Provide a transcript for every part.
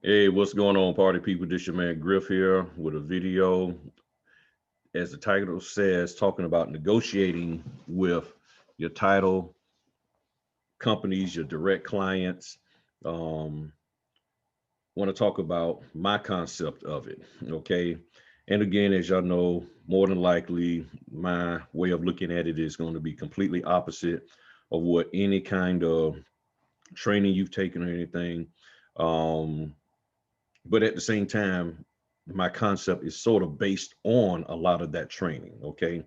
Hey, what's going on, party people? This your man Griff here with a video, as the title says, talking about negotiating with your title companies, your direct clients. Um, Want to talk about my concept of it, okay? And again, as y'all know, more than likely, my way of looking at it is going to be completely opposite of what any kind of training you've taken or anything. Um, but at the same time, my concept is sort of based on a lot of that training. Okay,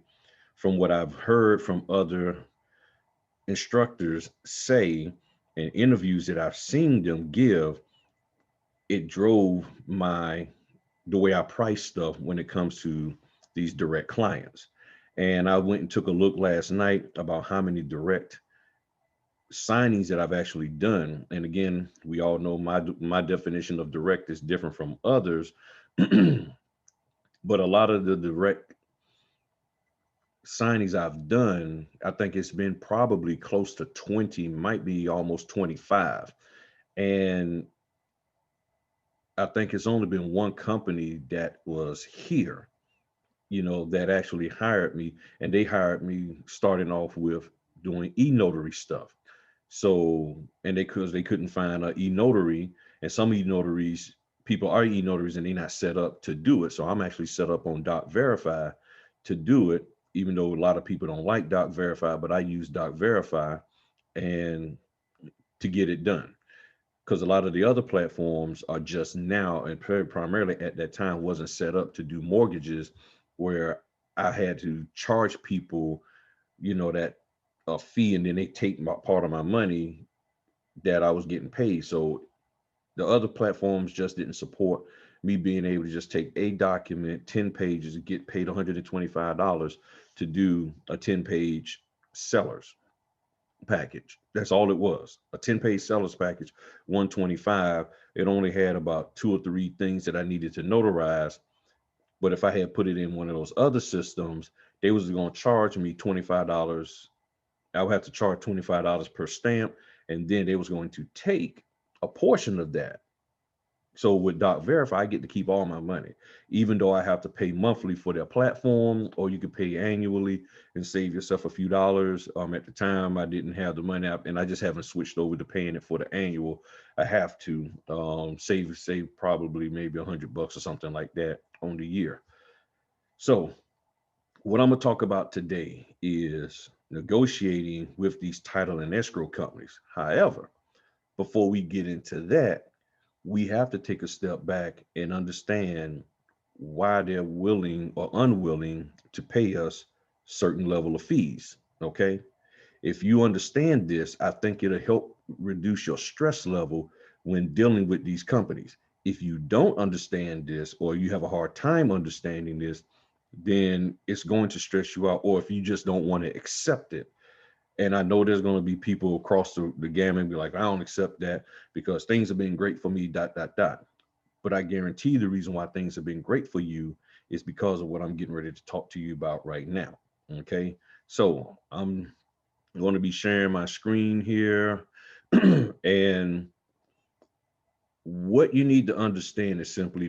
from what I've heard from other instructors say and interviews that I've seen them give, it drove my the way I price stuff when it comes to these direct clients. And I went and took a look last night about how many direct signings that I've actually done. And again, we all know my definition of direct is different from others. But a lot of the direct signings I've done, I think it's been probably close to 20, might be almost 25. And I think it's only been one company that was here, that actually hired me. And they hired me starting off with doing e-notary stuff. So, and because they couldn't find an e-notary, and some e-notaries, people are e-notaries and they're not set up to do it. So I'm actually set up on Doc Verify to do it, even though a lot of people don't like Doc Verify, but I use Doc Verify and to get it done. Because a lot of the other platforms are just now and primarily at that time wasn't set up to do mortgages where I had to charge people, that a fee, and then they take my part of my money that I was getting paid. So the other platforms just didn't support me being able to just take a document, 10 pages, and get paid $125 to do a 10-page sellers package. That's all it was. A 10-page sellers package, 125. It only had about two or three things that I needed to notarize. But if I had put it in one of those other systems, they was going to charge me $25. I would have to charge $25 per stamp, and then they was going to take a portion of that. So with Doc Verify, I get to keep all my money, even though I have to pay monthly for their platform, or you could pay annually and save yourself a few dollars. At the time, I didn't have the money up, and I just haven't switched over to paying it for the annual. I have to save probably maybe $100 or something like that on the year. So what I'm gonna talk about today is negotiating with these title and escrow companies. However, before we get into that, we have to take a step back and understand why they're willing or unwilling to pay us certain level of fees. Okay. If you understand this, I think it'll help reduce your stress level when dealing with these companies. If you don't understand this or you have a hard time understanding this, then it's going to stress you out, or if you just don't want to accept it. And I know there's going to be people across the gamut and be like, I don't accept that because things have been great for me, dot, dot, dot. But I guarantee the reason why things have been great for you is because of what I'm getting ready to talk to you about right now. Okay. So I'm going to be sharing my screen here. And what you need to understand is simply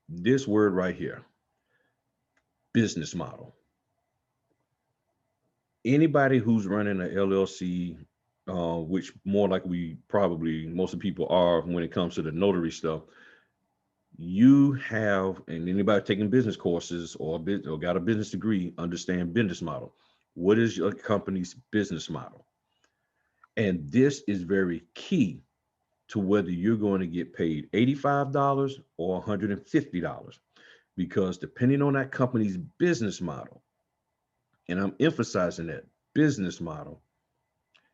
this word right here, business model. Anybody who's running an LLC, which more like we probably most of the people are when it comes to the notary stuff, you have, and anybody taking business courses or got a business degree, understand business model. What is your company's business model? And this is very key to whether you're going to get paid $85 or $150, because depending on that company's business model, and I'm emphasizing that business model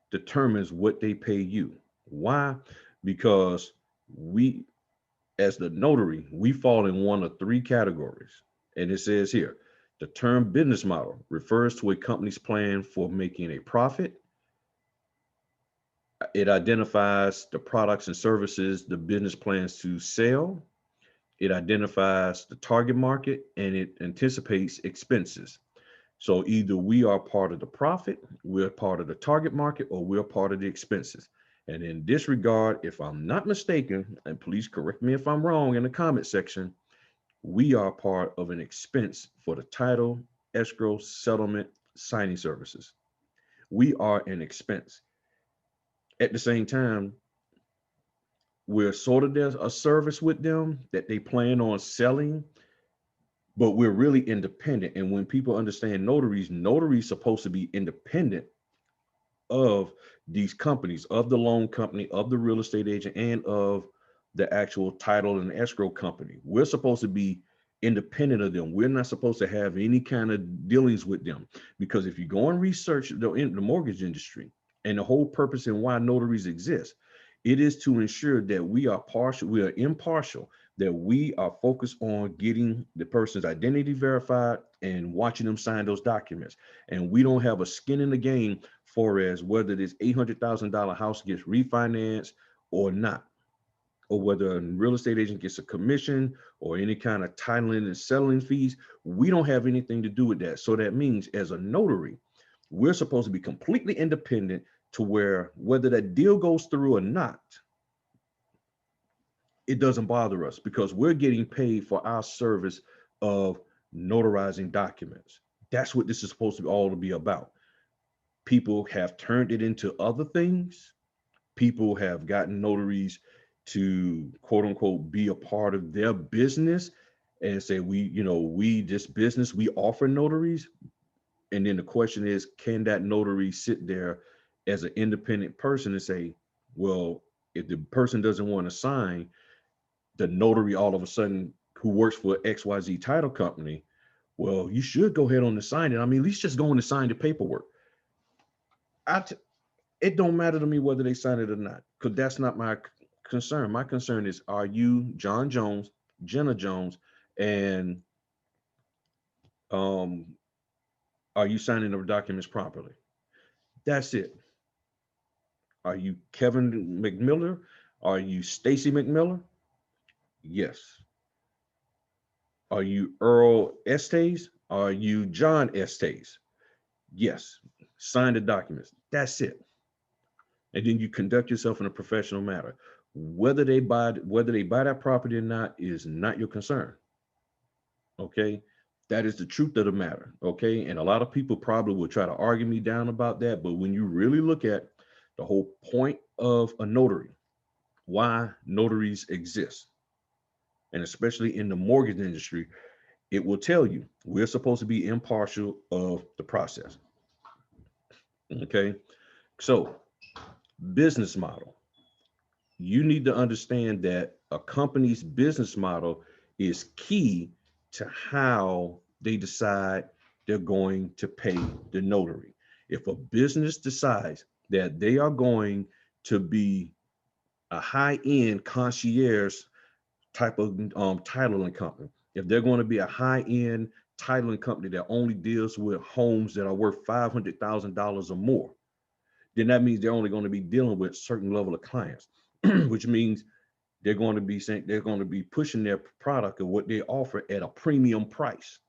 determines what they pay you. Why? Because we, as the notary, we fall in one of three categories. And it says here, the term business model refers to a company's plan for making a profit. It identifies the products and services the business plans to sell. It identifies the target market and it anticipates expenses. So either we are part of the profit, we're part of the target market, or we're part of the expenses. And in this regard, if I'm not mistaken, and please correct me if I'm wrong in the comment section, we are part of an expense for the title, escrow, settlement, signing services. We are an expense. At the same time, we're sort of there's a service with them that they plan on selling, but we're really independent. And when people understand notaries, notaries supposed to be independent of these companies, of the loan company, of the real estate agent, and of the actual title and escrow company. We're supposed to be independent of them. We're not supposed to have any kind of dealings with them, because if you go and research the mortgage industry and the whole purpose and why notaries exist, it is to ensure that we are impartial, that we are focused on getting the person's identity verified and watching them sign those documents. And we don't have a skin in the game for as whether this $800,000 house gets refinanced or not, or whether a real estate agent gets a commission or any kind of titling and settling fees. We don't have anything to do with that. So that means as a notary, we're supposed to be completely independent, to where whether that deal goes through or not, it doesn't bother us, because we're getting paid for our service of notarizing documents. That's what this is supposed to all to be about. People have turned it into other things. People have gotten notaries to quote unquote be a part of their business and say, we this business, we offer notaries. And then the question is, can that notary sit there as an independent person and say, well, if the person doesn't want to sign, the notary all of a sudden who works for XYZ title company, well, you should go ahead on and sign it. I mean, at least just go on and sign the paperwork. It don't matter to me whether they sign it or not, because that's not my concern. My concern is, are you John Jones, Jenna Jones, and um, are you signing the documents properly? That's it. Are you Kevin McMiller? Are you Stacy McMiller? Yes. Are you Earl Estes? Are you John Estes? Yes. Sign the documents. That's it. And then you conduct yourself in a professional manner. Whether they buy that property or not is not your concern. Okay, that is the truth of the matter. Okay, and a lot of people probably will try to argue me down about that, but when you really look at the whole point of a notary, why notaries exist, and especially in the mortgage industry, it will tell you we're supposed to be impartial of the process. Okay, so business model, you need to understand that a company's business model is key to how they decide they're going to pay the notary. If a business decides that they are going to be a high-end concierge type of titling company, if they're going to be a high-end titling company that only deals with homes that are worth $500,000 or more, then that means they're only going to be dealing with certain level of clients, which means they're going to be pushing their product or what they offer at a premium price,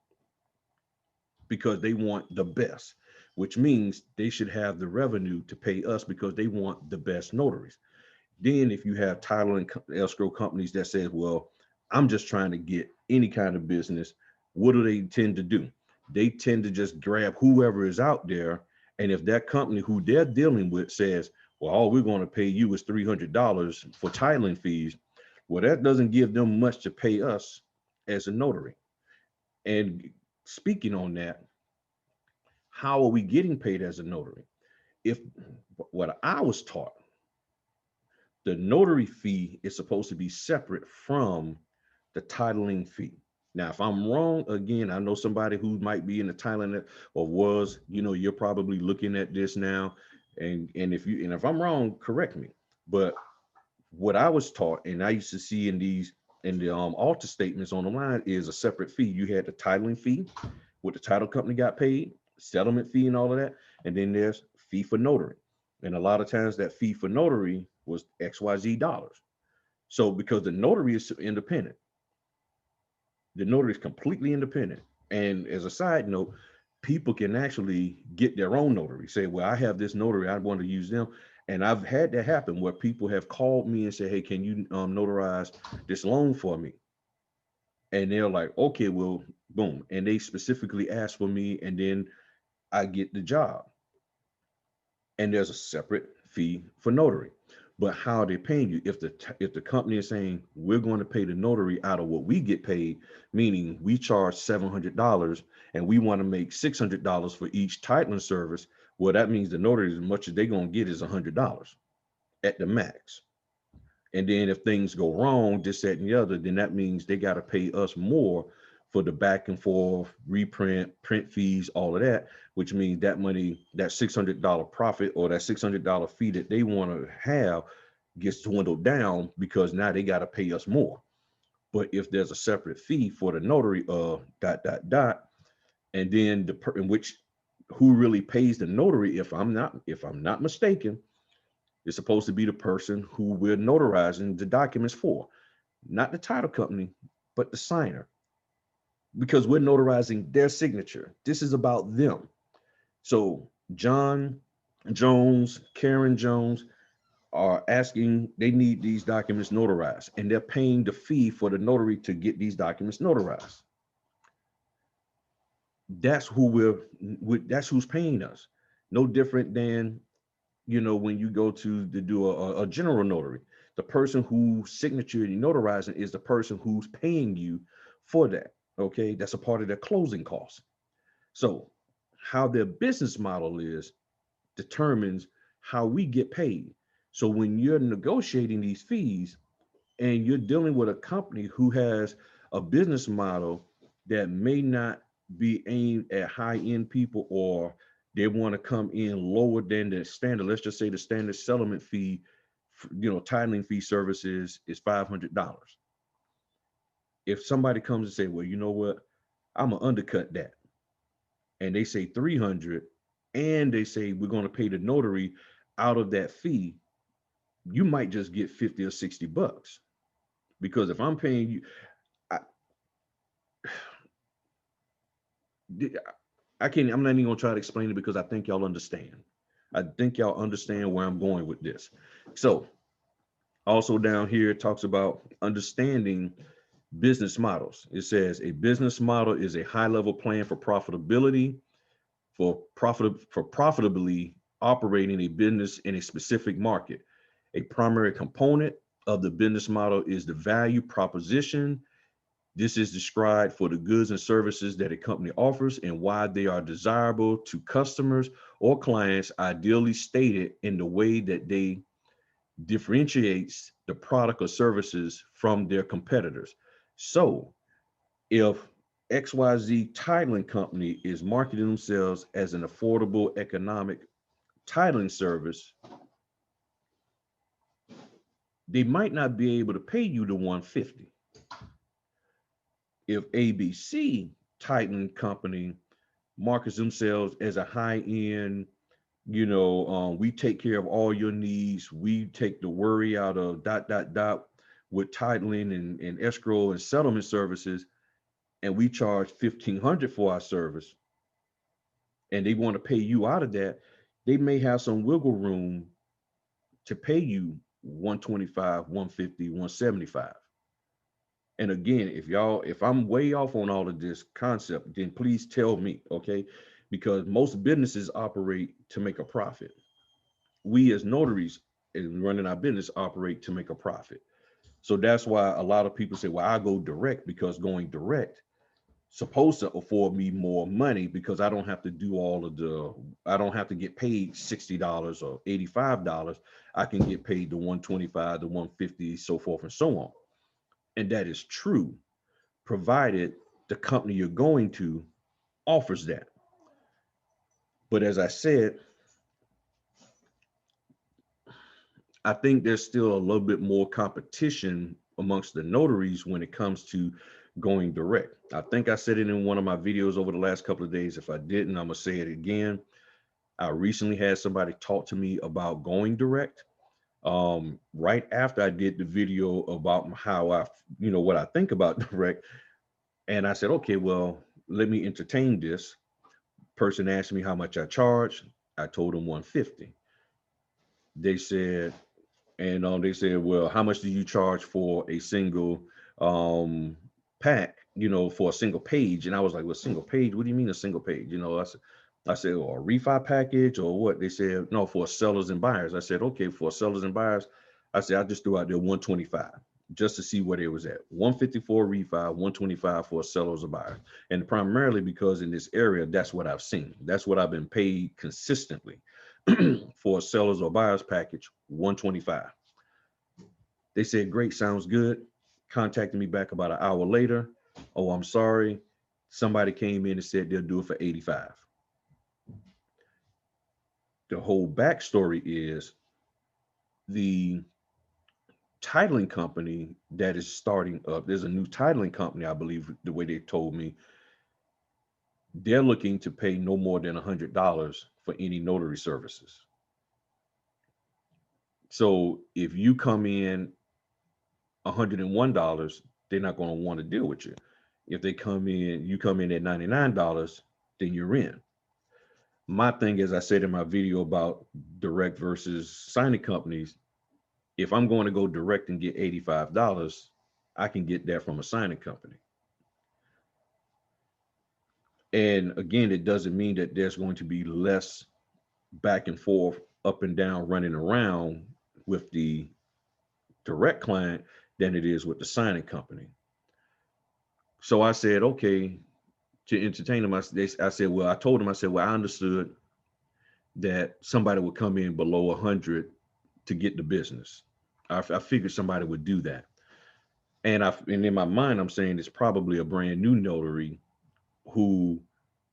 because they want the best, which means they should have the revenue to pay us because they want the best notaries. Then if you have title and escrow companies that says, well, I'm just trying to get any kind of business, what do they tend to do? They tend to just grab whoever is out there. And if that company who they're dealing with says, well, all we're going to pay you is $300 for titling fees, well, that doesn't give them much to pay us as a notary. And speaking on that, how are we getting paid as a notary? If what I was taught, the notary fee is supposed to be separate from the titling fee. Now, if I'm wrong, again, I know somebody who might be in the titling or was, you're probably looking at this now. And if I'm wrong, correct me. But what I was taught, and I used to see in the altar statements on the line, is a separate fee. You had the titling fee, what the title company got paid, settlement fee and all of that. And then there's fee for notary. And a lot of times that fee for notary was XYZ dollars. So because the notary is independent, the notary is completely independent. And as a side note, people can actually get their own notary. Say, well, I have this notary, I want to use them. And I've had that happen where people have called me and said, "Hey, can you notarize this loan for me?" And they're like, "Okay, well, boom." And they specifically ask for me, and then I get the job. And there's a separate fee for notary. But how are they paying you? If the company is saying we're going to pay the notary out of what we get paid, meaning we charge $700 and we want to make $600 for each titling service, well, that means the notary, as much as they're going to get is $100 at the max. And then if things go wrong, this, that, and the other, then that means they got to pay us more for the back and forth, reprint, print fees, all of that, which means that money, that $600 profit or that $600 fee that they want to have gets dwindled down because now they got to pay us more. But if there's a separate fee for the notary, dot, dot, dot, and then in which who really pays the notary, if I'm not mistaken, is supposed to be the person who we're notarizing the documents for, not the title company, but the signer, because we're notarizing their signature. This is about them. So John Jones, Karen Jones are asking, they need these documents notarized, and they're paying the fee for the notary to get these documents notarized. That's who that's who's paying us. No different than, when you go to do a general notary, the person whose signature you're notarizing is the person who's paying you for that. Okay, that's a part of their closing costs. So how their business model is determines how we get paid. So when you're negotiating these fees and you're dealing with a company who has a business model that may not be aimed at high end people, or they want to come in lower than the standard, let's just say the standard settlement fee, titling fee services is $500. If somebody comes and say, well, you know what, I'm gonna undercut that, and they say 300, and they say we're going to pay the notary out of that fee, you might just get 50 or $60. Because if I'm paying you, I, I can't, I'm not even gonna try to explain it because I think y'all understand. I think y'all understand where I'm going with this. So also down here it talks about understanding business models. It says a business model is a high level plan for profitability, for profitably operating a business in a specific market. A primary component of the business model is the value proposition. This is described for the goods and services that a company offers and why they are desirable to customers or clients, ideally stated in the way that they differentiates the product or services from their competitors. So if XYZ titling company is marketing themselves as an affordable economic titling service, they might not be able to pay you the 150. If ABC titling company markets themselves as a high end, we take care of all your needs. We take the worry out of dot, dot, dot with titling and escrow and settlement services, and we charge 1,500 for our service, and they want to pay you out of that, they may have some wiggle room to pay you 125, 150, 175. And again, if I'm way off on all of this concept, then please tell me, okay? Because most businesses operate to make a profit. We as notaries and running our business operate to make a profit. So that's why a lot of people say, well, I go direct, because going direct supposed to afford me more money because I don't have to get paid $60 or $85. I can get paid the 125, the 150, so forth and so on. And that is true, provided the company you're going to offers that. But as I said, I think there's still a little bit more competition amongst the notaries when it comes to going direct. I think I said it in one of my videos over the last couple of days. If I didn't, I'm gonna say it again. I recently had somebody talk to me about going direct. Right after I did the video about how what I think about direct, and I said, okay, well, let me entertain this. Person asked me how much I charge. I told him 150. They said, and they said, well, how much do you charge for a single um, pack, for a single page? And I was like, well, single page? What do you mean a single page? I said, or a refi package or what? They said, no, for sellers and buyers. I said, okay, for sellers and buyers. I said, I just threw out there 125 just to see where they was at. 154 refi, 125 for sellers or buyers. And primarily because in this area, that's what I've seen. That's what I've been paid consistently for a sellers or buyers package, 125. They said, great, sounds good. Contacted me back about an hour later. Oh, I'm sorry. Somebody came in and said they'll do it for 85. The whole backstory is the titling company that is starting up. There's a new titling company, I believe, the way they told me. They're looking to pay no more than $100 for any notary services. So if you come in $101, they're not going to want to deal with you. If you come in at $99, then you're in. My thing, as I said in my video about direct versus signing companies, if I'm going to go direct and get $85, I can get that from a signing company. And again, it doesn't mean that there's going to be less back and forth, up and down, running around with the direct client than it is with the signing company. So I said, okay, to entertain them, I said, well, I told them, I said, well, I understood that somebody would come in below 100 to get the business. I figured somebody would do that. And in my mind, I'm saying it's probably a brand new notary who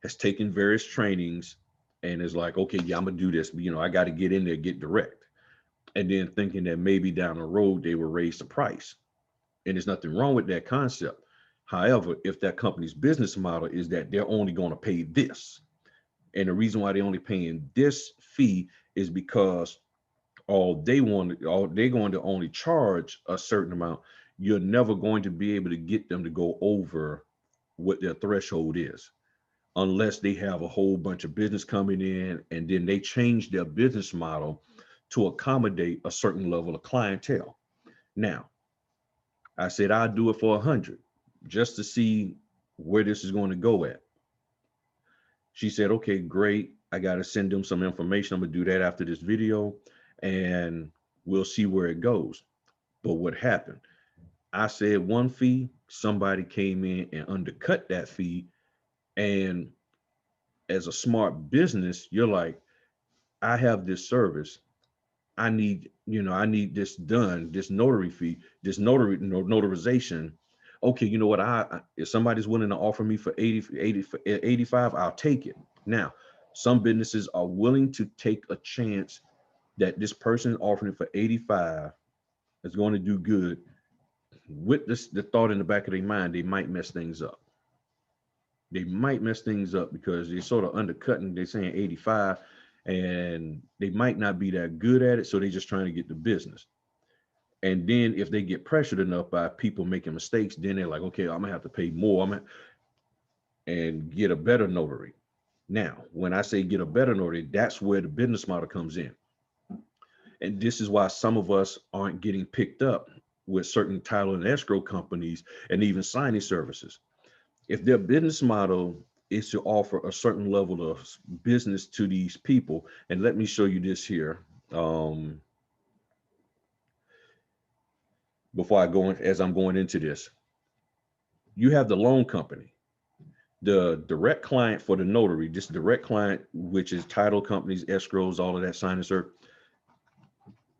has taken various trainings and is like, okay, yeah, I'm gonna do this. I got to get in there, get direct. And then thinking that maybe down the road they will raise the price. And there's nothing wrong with that concept. However, if that company's business model is that they're only going to pay this, and the reason why they're only paying this fee is because all they're going to only charge a certain amount, you're never going to be able to get them to go over what their threshold is unless they have a whole bunch of business coming in and then they change their business model to accommodate a certain level of clientele. Now, I said I'll do it for 100 just to see where this is going to go at. She said, okay, great. I got to send them some information. I'm going to do that after this video and we'll see where it goes. But what happened? I said one fee, somebody came in and undercut that fee. And as a smart business, you're like, I have this service. I need this done, this notary fee, this notarization. Okay, you know what? If somebody's willing to offer me for 85, I'll take it. Now, some businesses are willing to take a chance that this person offering it for 85 is going to do good. With the thought in the back of their mind, they might mess things up. They might mess things up because they're sort of undercutting. They're saying 85 and they might not be that good at it. So they're just trying to get the business. And then if they get pressured enough by people making mistakes, then they're like, okay, I'm gonna have to pay more. And get a better notary. Now, when I say get a better notary, that's where the business model comes in. And this is why some of us aren't getting picked up with certain title and escrow companies and even signing services. If their business model is to offer a certain level of business to these people, and let me show you this here. Before I go in, as I'm going into this, you have the loan company, the direct client for the notary, this direct client, which is title companies, escrows, all of that signing service.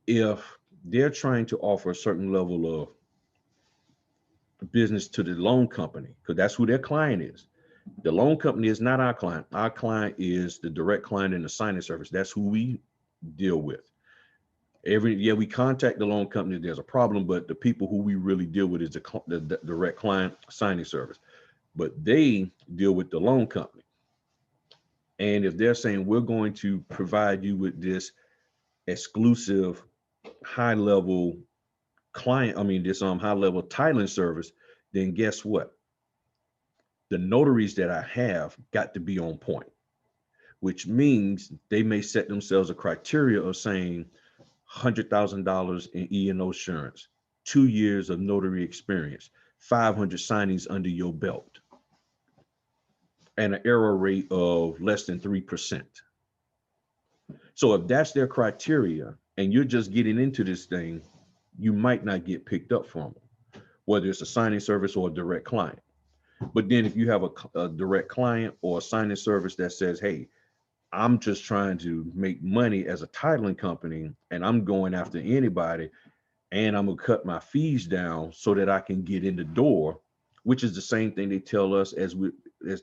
If they're trying to offer a certain level of business to the loan company, because that's who their client is. The loan company is not our client. Our client is the direct client in the signing service. That's who we deal with. We contact the loan company if there's a problem, but the people who we really deal with is the direct client signing service. But they deal with the loan company. And if they're saying we're going to provide you with this exclusive high level this high level titling service, then guess what? The notaries that I have got to be on point, which means they may set themselves a criteria of saying, $100,000 in E&O insurance, 2 years of notary experience, 500 signings under your belt, and an error rate of less than 3%. So if that's their criteria and you're just getting into this thing, you might not get picked up from them, whether it's a signing service or a direct client. But then if you have a direct client or a signing service that says, hey, I'm just trying to make money as a titling company and I'm going after anybody and I'm gonna cut my fees down so that I can get in the door, which is the same thing they tell us as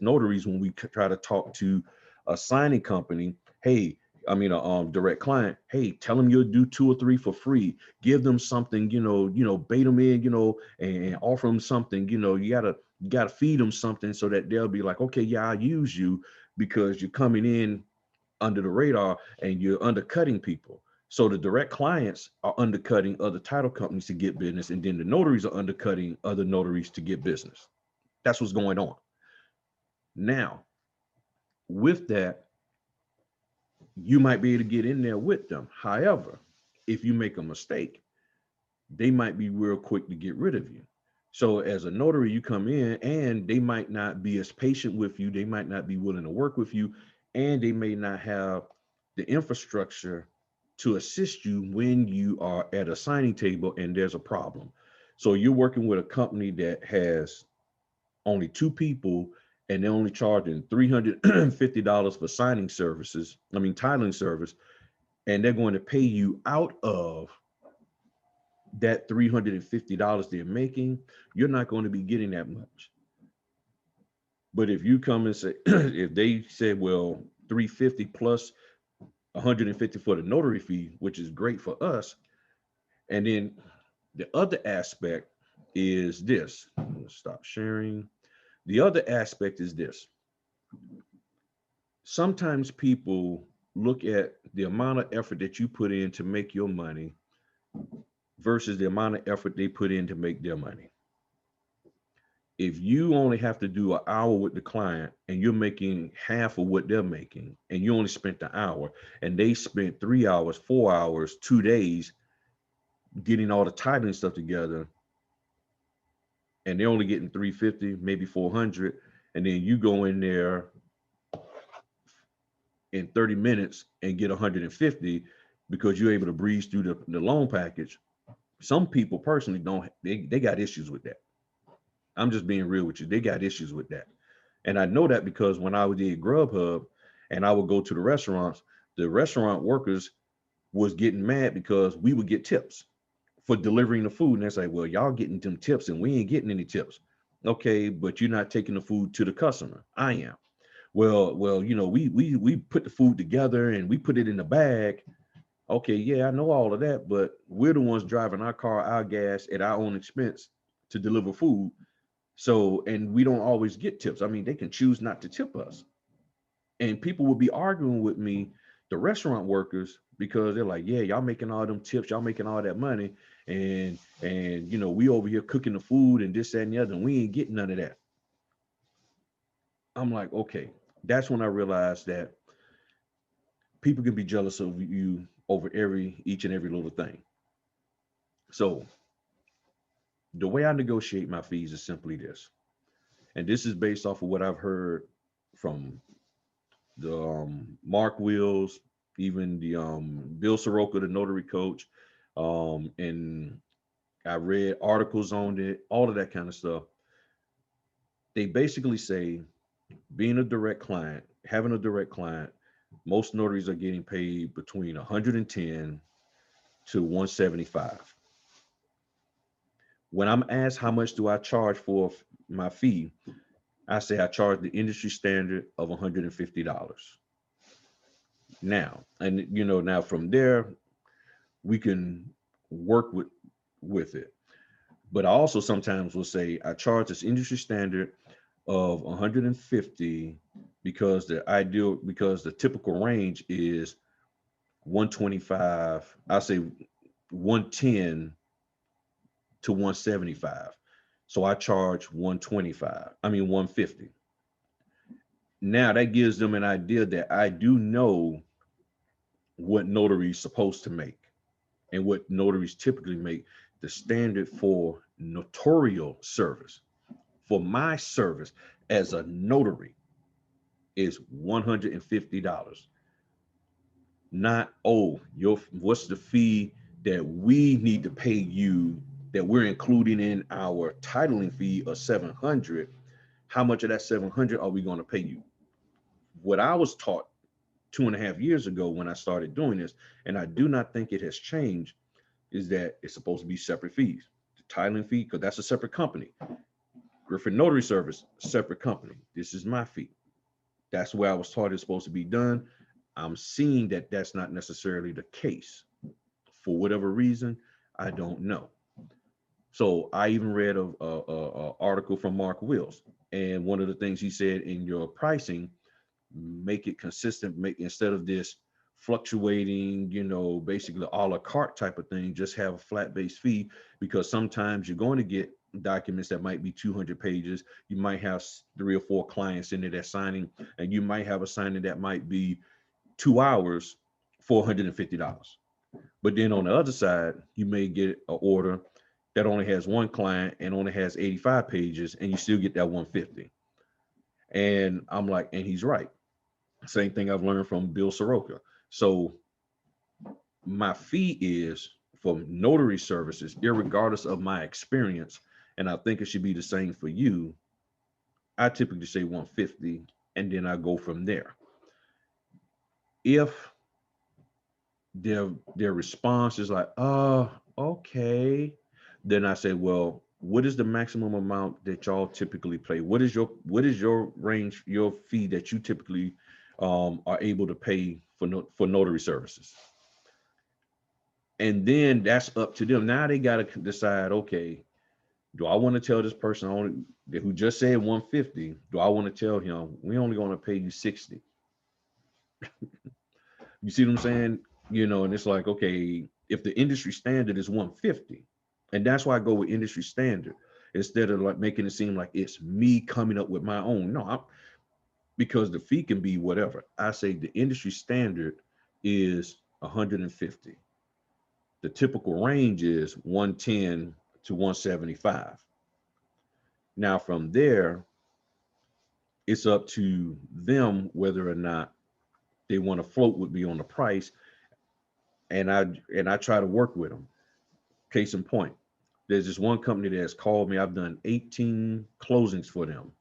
notaries when we try to talk to a signing company. Hey, I mean a direct client. Hey, tell them you'll do 2 or 3 for free. Give them something, bait them in, and offer them something. You gotta feed them something so that they'll be like, okay, yeah, I'll use you because you're coming in under the radar and you're undercutting people. So the direct clients are undercutting other title companies to get business, and then the notaries are undercutting other notaries to get business. That's what's going on. Now, with that, you might be able to get in there with them. However, if you make a mistake, they might be real quick to get rid of you. So as a notary, you come in and they might not be as patient with you. They might not be willing to work with you, and they may not have the infrastructure to assist you when you are at a signing table and there's a problem. So you're working with a company that has only 2 people and they're only charging $350 for signing services, I mean, titling service, and they're going to pay you out of that $350 they're making. You're not going to be getting that much. But if you come and say, if they say, well, 350 plus 150 for the notary fee, which is great for us. And then the other aspect is this. I'm going to stop sharing. The other aspect is this. Sometimes people look at the amount of effort that you put in to make your money versus the amount of effort they put in to make their money. If you only have to do an hour with the client and you're making half of what they're making, and you only spent the hour and they spent 3 hours, 4 hours, 2 days getting all the titling stuff together, and they're only getting 350, maybe 400, and then you go in there in 30 minutes and get 150 because you're able to breeze through the loan package. Some people personally don't, they got issues with that. I'm just being real with you. They got issues with that. And I know that because when I was at Grubhub and I would go to the restaurant workers was getting mad because we would get tips for delivering the food. And they say, well, y'all getting them tips and we ain't getting any tips. Okay, but you're not taking the food to the customer. I am. Well, we put the food together and we put it in the bag. Okay, yeah, I know all of that, but we're the ones driving our car, our gas at our own expense to deliver food. So, and we don't always get tips. I mean, they can choose not to tip us. And people would be arguing with me, the restaurant workers, because they're like, yeah, y'all making all them tips, y'all making all that money. And we over here cooking the food and this, that, and the other, and we ain't getting none of that. I'm like, okay, that's when I realized that people can be jealous of you over each and every little thing. So the way I negotiate my fees is simply this. And this is based off of what I've heard from the Mark Wills, even the Bill Soroka, the notary coach, and I read articles on it, all of that kind of stuff. They basically say being a direct client, having a direct client, most notaries are getting paid between 110 to 175. When I'm asked how much do I charge for my fee, I say I charge the industry standard of $150. Now, and now from there, we can work with it. But I also sometimes will say I charge this industry standard of 150 because the typical range is 125. I say 110 to 175. So I charge 125. I mean 150. Now that gives them an idea that I do know what notary is supposed to make. and what notaries typically make, the standard for notarial service, for my service as a notary, is $150. Not, oh, what's the fee that we need to pay you, that we're including in our titling fee of 700. How much of that 700 are we going to pay you? What I was taught 2.5 years ago when I started doing this, and I do not think it has changed, is that it's supposed to be separate fees. The titling fee, because that's a separate company. Griffin Notary Service, separate company. This is my fee. That's where I was taught it's supposed to be done. I'm seeing that that's not necessarily the case. For whatever reason, I don't know. So I even read a article from Mark Wills, and one of the things he said, in your pricing, make it consistent. Make, instead of this fluctuating, basically a la carte type of thing, just have a flat base fee, because sometimes you're going to get documents that might be 200 pages. You might have 3 or 4 clients in there that's signing, and you might have a signing that might be 2 hours, $450. But then on the other side, you may get an order that only has one client and only has 85 pages, and you still get that 150. And I'm like, and he's right. Same thing I've learned from Bill Soroka. So my fee is for notary services, irregardless of my experience, and I think it should be the same for you. I typically say 150, and then I go from there. If their response is like, oh, okay, then I say, well, what is the maximum amount that y'all typically pay? What is your range, your fee that you typically are able to pay for notary services? And then that's up to them. Now they got to decide, okay, do I want to tell this person who just said 150, do I want to tell him we only going to pay you 60? You see what I'm saying? And it's like, okay, if the industry standard is 150, and that's why I go with industry standard instead of like making it seem like it's me coming up with my own. No, because the fee can be whatever. I say the industry standard is 150. The typical range is 110 to 175. Now from there, it's up to them whether or not they want to float with me on the price, and I try to work with them. Case in point, there's this one company that has called me. I've done 18 closings for them.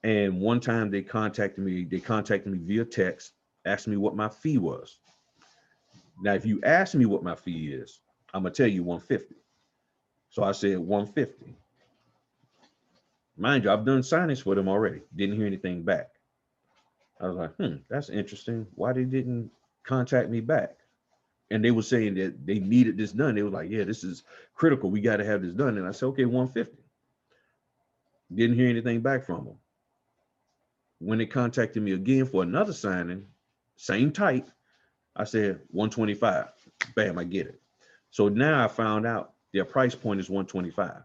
And one time they contacted me via text, asked me what my fee was. Now, if you ask me what my fee is, I'm gonna tell you 150. So I said 150. Mind you, I've done signings for them already. Didn't hear anything back. I was like, that's interesting. Why they didn't contact me back? And they were saying that they needed this done. They were like, yeah, this is critical. We got to have this done. And I said, okay, 150. Didn't hear anything back from them. When they contacted me again for another signing, same type, I said 125. Bam, I get it. So now I found out their price point is 125.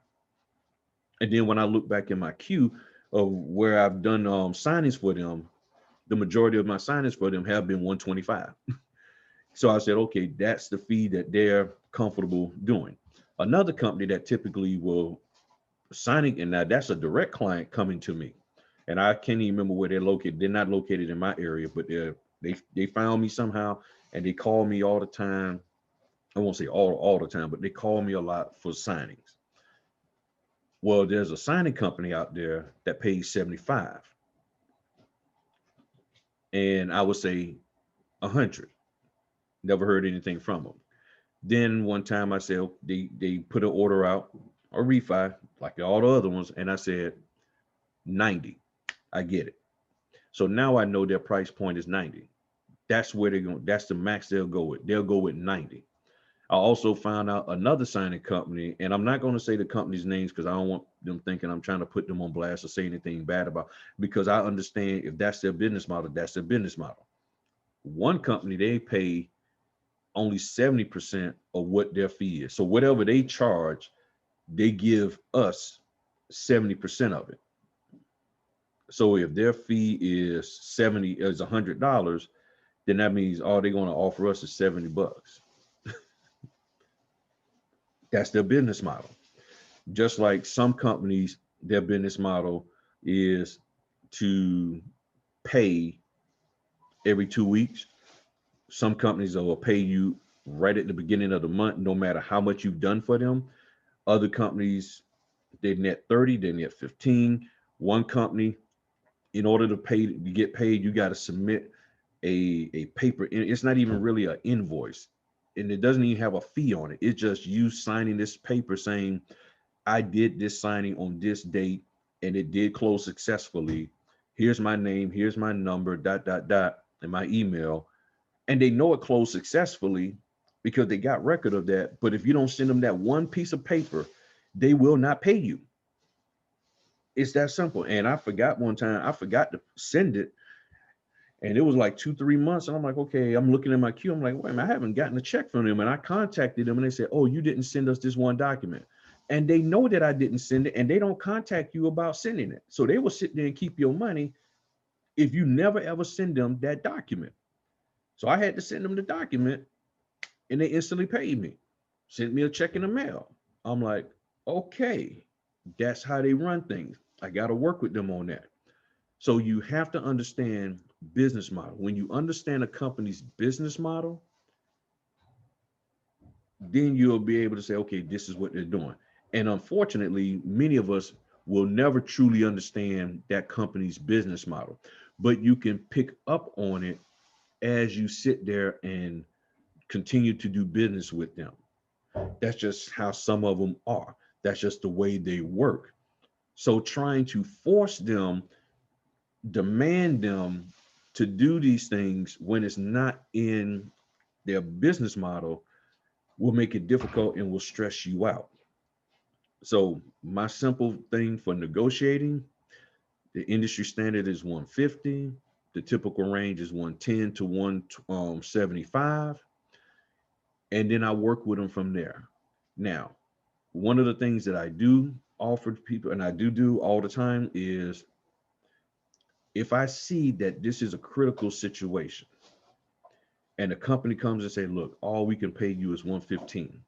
And then when I look back in my queue of where I've done signings for them, the majority of my signings for them have been 125. So I said, okay, that's the fee that they're comfortable doing. Another company that typically will signing, and now that's a direct client coming to me, and I can't even remember where they're located. They're not located in my area, but they found me somehow, and they call me all the time. I won't say all the time, but they call me a lot for signings. Well, there's a signing company out there that pays 75, and I would say 100. Never heard anything from them. Then one time I said they put an order out, a refi, like all the other ones, and I said 90. I get it. So now I know their price point is 90. That's where they're going. That's the max they'll go with. They'll go with 90. I also found out another signing company, and I'm not going to say the company's names because I don't want them thinking I'm trying to put them on blast or say anything bad about, because I understand if that's their business model, that's their business model. One company, they pay only 70% of what their fee is. So whatever they charge, they give us 70% of it. So if their fee is $100, then that means all they're going to offer us is $70. That's their business model. Just like some companies, their business model is to pay every 2 weeks. Some companies will pay you right at the beginning of the month, no matter how much you've done for them. Other companies, they net 30, they net 15. One company, in order to get paid, you got to submit a paper. It's not even really an invoice, and it doesn't even have a fee on it. It's just you signing this paper saying, I did this signing on this date and it did close successfully. Here's my name, here's my number, dot, dot, dot, and my email. And they know it closed successfully because they got record of that. But if you don't send them that one piece of paper, they will not pay you. It's that simple. And I forgot one time, I forgot to send it. And it was like 2, 3 months. And I'm like, okay, I'm looking at my queue. I'm like, wait a minute, I haven't gotten a check from them. And I contacted them and they said, oh, you didn't send us this one document. And they know that I didn't send it and they don't contact you about sending it. So they will sit there and keep your money if you never ever send them that document. So I had to send them the document and they instantly paid me, sent me a check in the mail. I'm like, okay, that's how they run things. I got to work with them on that. So you have to understand business model. When you understand a company's business model, then you'll be able to say, okay, this is what they're doing. And unfortunately, many of us will never truly understand that company's business model, but you can pick up on it as you sit there and continue to do business with them. That's just how some of them are. That's just the way they work. So trying to force them, demand them to do these things when it's not in their business model will make it difficult and will stress you out. So my simple thing for negotiating, the industry standard is 150. The typical range is 110 to 175. And then I work with them from there. Now, one of the things that I do offer to people, and I do all the time, is if I see that this is a critical situation and the company comes and say, look, all we can pay you is 115.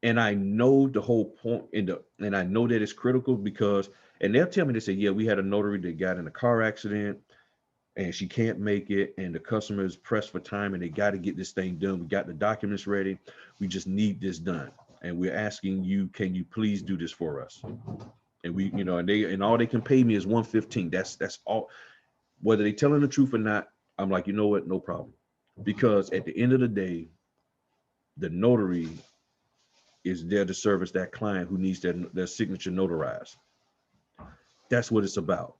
And I know the whole point and I know that it's critical because, and they'll tell me, they say, yeah, we had a notary that got in a car accident and she can't make it. And the customer is pressed for time and they got to get this thing done. We got the documents ready. We just need this done. And we're asking you, can you please do this for us? And we, and all they can pay me is 115. That's all. Whether they telling the truth or not, I'm like, you know what? No problem. Because at the end of the day, the notary is there to service that client who needs their signature notarized. That's what it's about.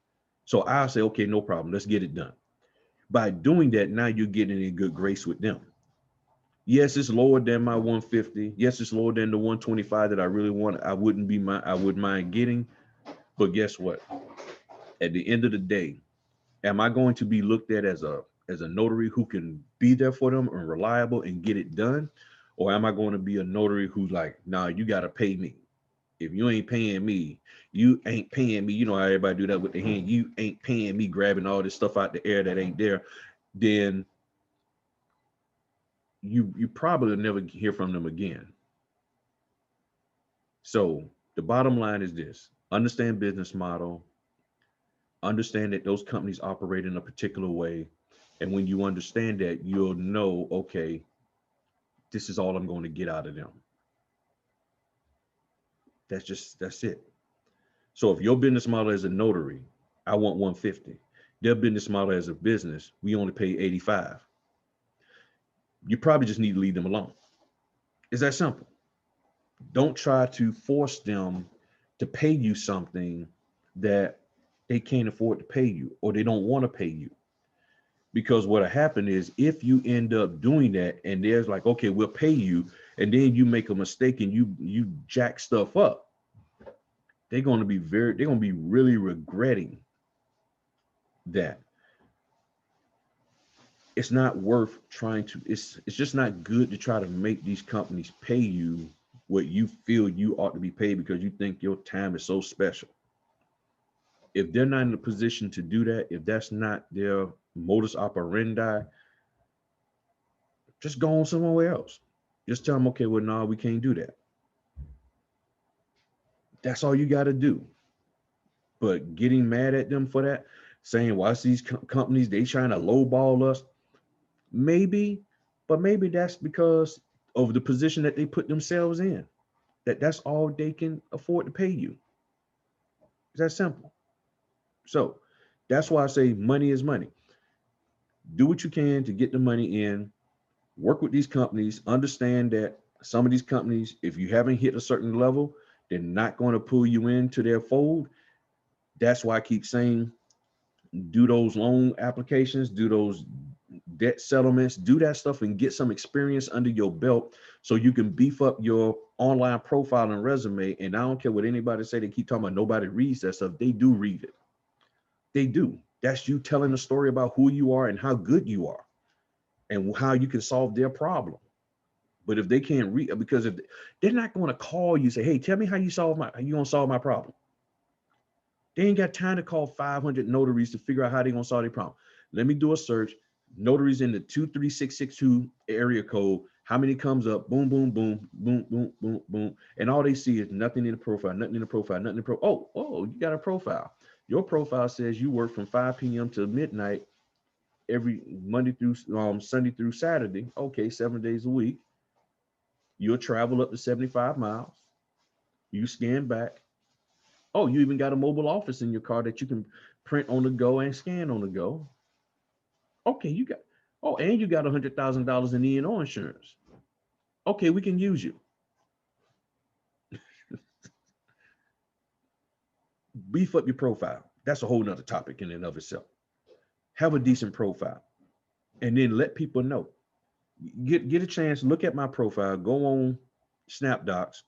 So I'll say, okay, no problem. Let's get it done. By doing that, now you're getting in good grace with them. Yes, it's lower than my 150. Yes, it's lower than the 125 that I really want. I wouldn't mind getting. But guess what? At the end of the day, am I going to be looked at as a notary who can be there for them and reliable and get it done? Or am I going to be a notary who's like, nah, you got to pay me. If you ain't paying me, you ain't paying me. You know how everybody do that with the hand. You ain't paying me, grabbing all this stuff out the air that ain't there. Then you probably never hear from them again. So the bottom line is this: understand business model, understand that those companies operate in a particular way. And when you understand that, you'll know, okay, this is all I'm going to get out of them. That's it. So if your business model is a notary, I want 150. Their business model as a business, we only pay 85. You probably just need to leave them alone. It's that simple. Don't try to force them to pay you something that they can't afford to pay you or they don't want to pay you. Because what'll happen is if you end up doing that and there's like, okay, we'll pay you, and then you make a mistake and you jack stuff up, they're going to be really regretting that. It's not worth trying to, it's just not good to try to make these companies pay you what you feel you ought to be paid because you think your time is so special. If they're not in a position to do that, if that's not their modus operandi, just go on somewhere else. Just tell them, okay, well, no, we can't do that. That's all you got to do. But getting mad at them for that, saying, watch these companies, they trying to lowball us. Maybe, but maybe that's because of the position that they put themselves in. That's all they can afford to pay you. It's that simple. So that's why I say money is money. Do what you can to get the money in. Work with these companies. Understand that some of these companies, if you haven't hit a certain level, they're not going to pull you into their fold. That's why I keep saying, do those loan applications, do those debt settlements, do that stuff and get some experience under your belt so you can beef up your online profile and resume. And I don't care what anybody say, they keep talking about nobody reads that stuff. They do read it. They do. That's you telling a story about who you are and how good you are and how you can solve their problem. But if they can't read, because if they're not going to call you, say, hey, tell me how you gonna solve my problem. They ain't got time to call 500 notaries to figure out how they're gonna solve their problem. Let me do a search. Notaries in the 23662 area code. How many comes up? Boom, boom, boom, boom, boom, boom, boom. And all they see is nothing in the profile, nothing in the profile, nothing in the profile. Oh, you got a profile. Your profile says you work from 5 p.m. to midnight every Monday through Sunday through Saturday. Okay, 7 days a week. You'll travel up to 75 miles. You scan back. Oh, you even got a mobile office in your car that you can print on the go and scan on the go. Okay, you got, oh, and you got $100,000 in E&O insurance. Okay, we can use you. Beef up your profile. That's a whole nother topic in and of itself. Have a decent profile and then let people know. Get a chance, look at my profile, go on SnapDocs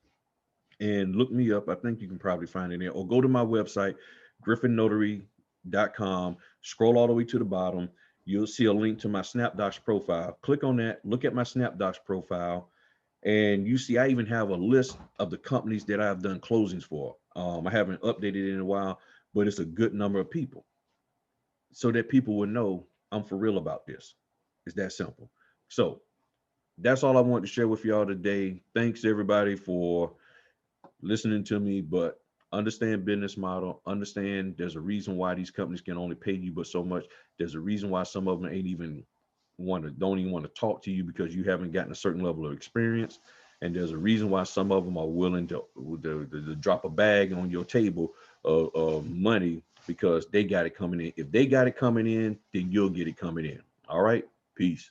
and look me up. I think you can probably find it there, or go to my website, griffin.notary.com. Scroll all the way to the bottom. You'll see a link to my SnapDocs profile. Click on that, look at my SnapDocs profile, and you see I even have a list of the companies that I've done closings for. I haven't updated it in a while, but it's a good number of people so that people will know I'm for real about this. It's that simple. So that's all I wanted to share with y'all today. Thanks everybody for listening to me, but understand business model, understand there's a reason why these companies can only pay you but so much. There's a reason why some of them don't even want to talk to you because you haven't gotten a certain level of experience. And there's a reason why some of them are willing to drop a bag on your table of money because they got it coming in. If they got it coming in, then you'll get it coming in. All right. Peace.